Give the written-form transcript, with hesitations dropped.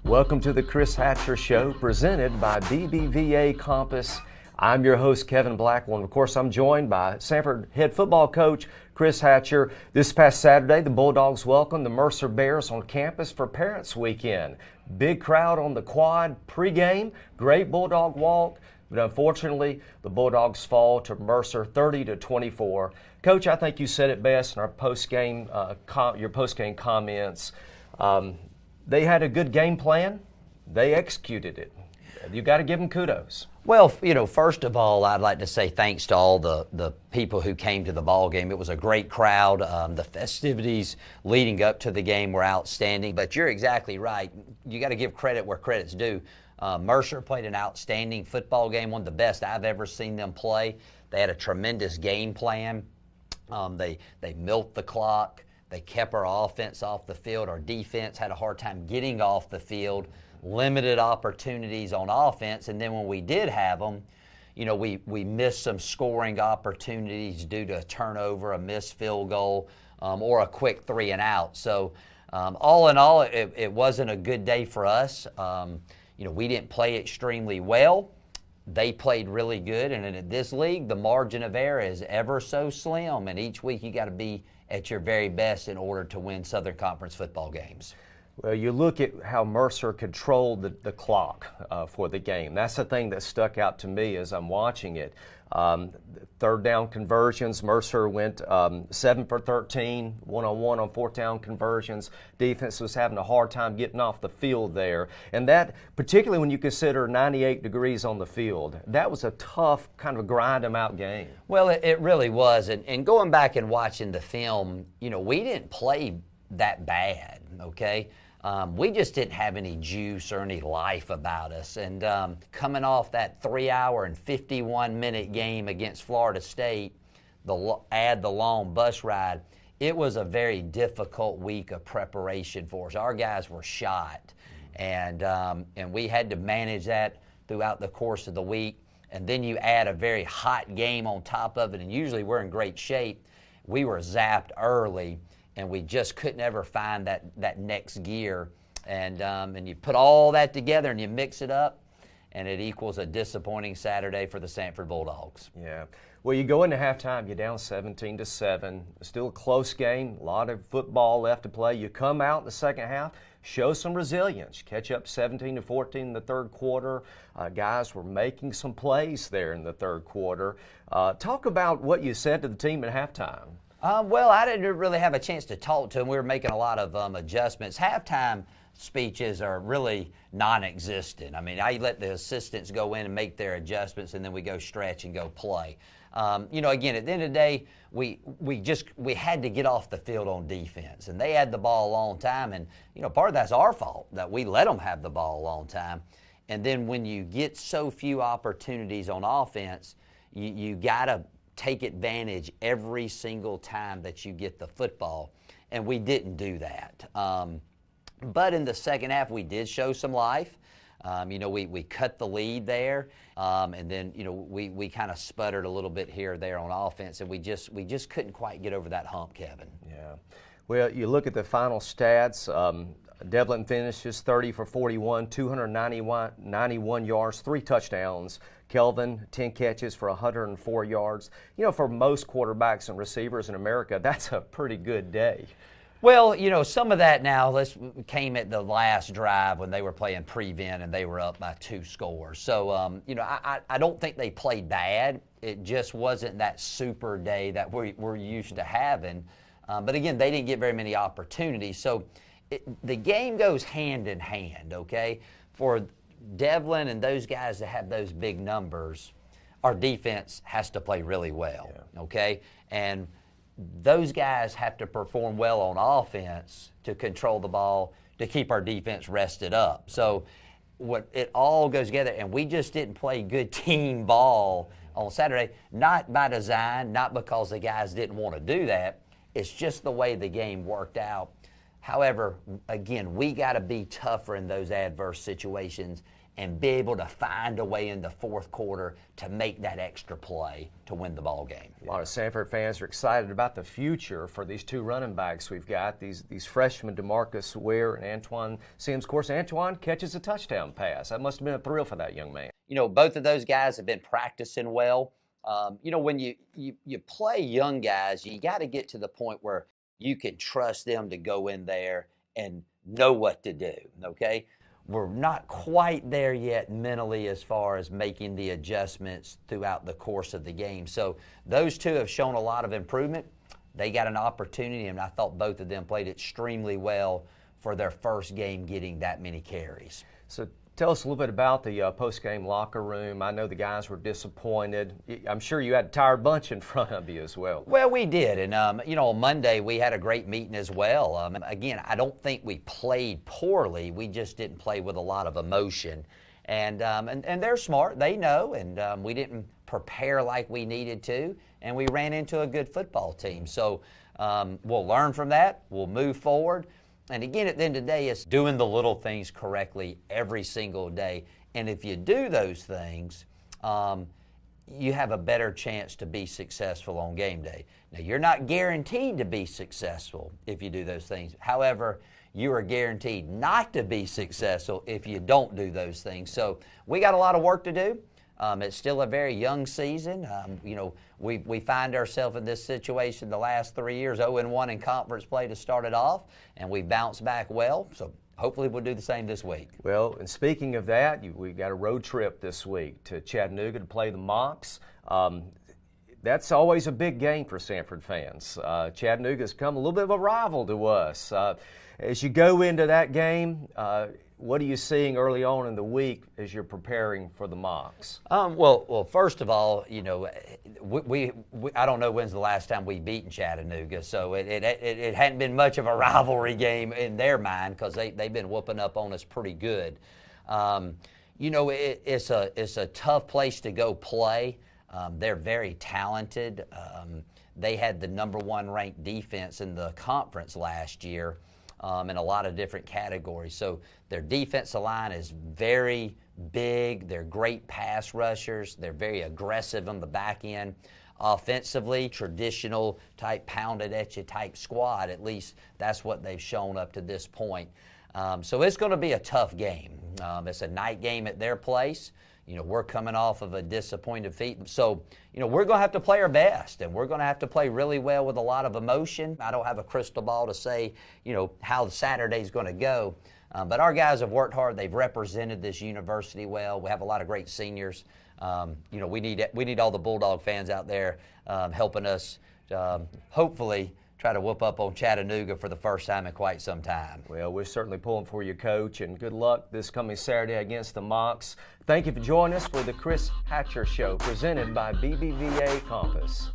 Welcome to the Chris Hatcher Show, presented by BBVA Compass. I'm your host, Kevin Blackwell, and of course I'm joined by Samford head football coach Chris Hatcher. This past Saturday, the Bulldogs welcomed the Mercer Bears on campus for Parents Weekend. Big crowd on the quad pregame, great Bulldog walk, but unfortunately the Bulldogs fall to Mercer 30-24. Coach, I think you said it best in our your post-game comments. They had a good game plan. They executed it. You got to give them kudos. Well, first of all, I'd like to say thanks to all the people who came to the ball game. It was a great crowd. The festivities leading up to the game were outstanding. But you're exactly right. You got to give credit where credit's due. Mercer played an outstanding football game, one of the best I've ever seen them play. They had a tremendous game plan. They milked the clock. They kept our offense off the field. Our defense had a hard time getting off the field, limited opportunities on offense. And then when we did have them, we missed some scoring opportunities due to a turnover, a missed field goal, or a quick 3 and out. So all in all, it wasn't a good day for us. We didn't play extremely well. They played really good. And in this league, the margin of error is ever so slim. And each week you got to be at your very best in order to win Southern Conference football games. Well, you look at how Mercer controlled the clock for the game. That's the thing that stuck out to me as I'm watching it. Third down conversions, Mercer went 7 for 13, one-on-one on fourth down conversions. Defense was having a hard time getting off the field there. And that, particularly when you consider 98 degrees on the field, that was a tough kind of grind-em-out game. Well, it really was. And going back and watching the film, we didn't play that bad, okay? We just didn't have any juice or any life about us. And coming off that 3-hour and 51-minute game against Florida State, add the long bus ride, it was a very difficult week of preparation for us. Our guys were shot, and we had to manage that throughout the course of the week. And then you add a very hot game on top of it, and usually we're in great shape. We were zapped early, and we just couldn't ever find that next gear. And you put all that together and you mix it up, and it equals a disappointing Saturday for the Samford Bulldogs. Yeah. Well, you go into halftime, you're down 17-7. Still a close game, a lot of football left to play. You come out in the second half, show some resilience. Catch up 17-14 in the third quarter. Guys were making some plays there in the third quarter. Talk about what you said to the team at halftime. Well, I didn't really have a chance to talk to them. We were making a lot of adjustments. Halftime speeches are really non-existent. I mean, I let the assistants go in and make their adjustments, and then we go stretch and go play. Again, at the end of the day, we had to get off the field on defense, and they had the ball a long time, and part of that's our fault that we let them have the ball a long time. And then when you get so few opportunities on offense, you gotta take advantage every single time that you get the football, and we didn't do that. But in the second half, we did show some life. We cut the lead there, and then we kind of sputtered a little bit here or there on offense, and we just couldn't quite get over that hump, Kevin. Yeah. Well, you look at the final stats. Devlin finishes 30 for 41, 291 yards, 3 touchdowns. Kelvin, 10 catches for 104 yards. For most quarterbacks and receivers in America, that's a pretty good day. Well, some of that now came at the last drive when they were playing prevent and they were up by 2 scores. So, I don't think they played bad. It just wasn't that super day that we're used to having. But again, they didn't get very many opportunities. So the game goes hand in hand, okay? For Devlin and those guys that have those big numbers, our defense has to play really well, okay? And those guys have to perform well on offense to control the ball, to keep our defense rested up. So it all goes together, and we just didn't play good team ball on Saturday, not by design, not because the guys didn't want to do that. It's just the way the game worked out. However, again, we got to be tougher in those adverse situations and be able to find a way in the fourth quarter to make that extra play to win the ball game. A lot of Samford fans are excited about the future for these two running backs we've got, these freshmen, DeMarcus Ware and Antoine Sims. Of course, Antoine catches a touchdown pass. That must have been a thrill for that young man. You know, both of those guys have been practicing well. You know, when you play young guys, you got to get to the point where you can trust them to go in there and know what to do, okay? We're not quite there yet mentally as far as making the adjustments throughout the course of the game. So those two have shown a lot of improvement. They got an opportunity, and I thought both of them played extremely well for their first game getting that many carries. So tell us a little bit about the post-game locker room. I know the guys were disappointed. I'm sure you had a tired bunch in front of you as well. Well, we did, and you know, on Monday we had a great meeting as well. Again, I don't think we played poorly. We just didn't play with a lot of emotion, and they're smart. They know, and we didn't prepare like we needed to, and we ran into a good football team. So we'll learn from that. We'll move forward. And again, at the end of the day, it's doing the little things correctly every single day. And if you do those things, you have a better chance to be successful on game day. Now, you're not guaranteed to be successful if you do those things. However, you are guaranteed not to be successful if you don't do those things. So we got a lot of work to do. It's still a very young season. You know, we find ourselves in this situation the last 3 years, 0-1 in conference play to start it off, and we've bounced back well. So hopefully we'll do the same this week. Well, and speaking of that, we've got a road trip this week to Chattanooga to play the Mocs. That's always a big game for Samford fans. Chattanooga's come a little bit of a rival to us. As you go into that game, what are you seeing early on in the week as you're preparing for the Mocs? Well, first of all, you know, I don't know when's the last time we've beaten Chattanooga, so it hadn't been much of a rivalry game in their mind because they've been whooping up on us pretty good. You know, it's a tough place to go play. They're very talented. They had the #1 ranked defense in the conference last year. In a lot of different categories. So their defensive line is very big. They're great pass rushers. They're very aggressive on the back end. Offensively, traditional type pounded at you type squad. At least that's what they've shown up to this point. So it's going to be a tough game. It's a night game at their place. You know, we're coming off of a disappointed defeat. So, you know, we're going to have to play our best, and we're going to have to play really well with a lot of emotion. I don't have a crystal ball to say, you know, how Saturday's going to go. But our guys have worked hard. They've represented this university well. We have a lot of great seniors. You know, we need all the Bulldog fans out there helping us hopefully try to whoop up on Chattanooga for the first time in quite some time. Well, we're certainly pulling for you, Coach, and good luck this coming Saturday against the Mocs. Thank you for joining us for the Chris Hatcher Show, presented by BBVA Compass.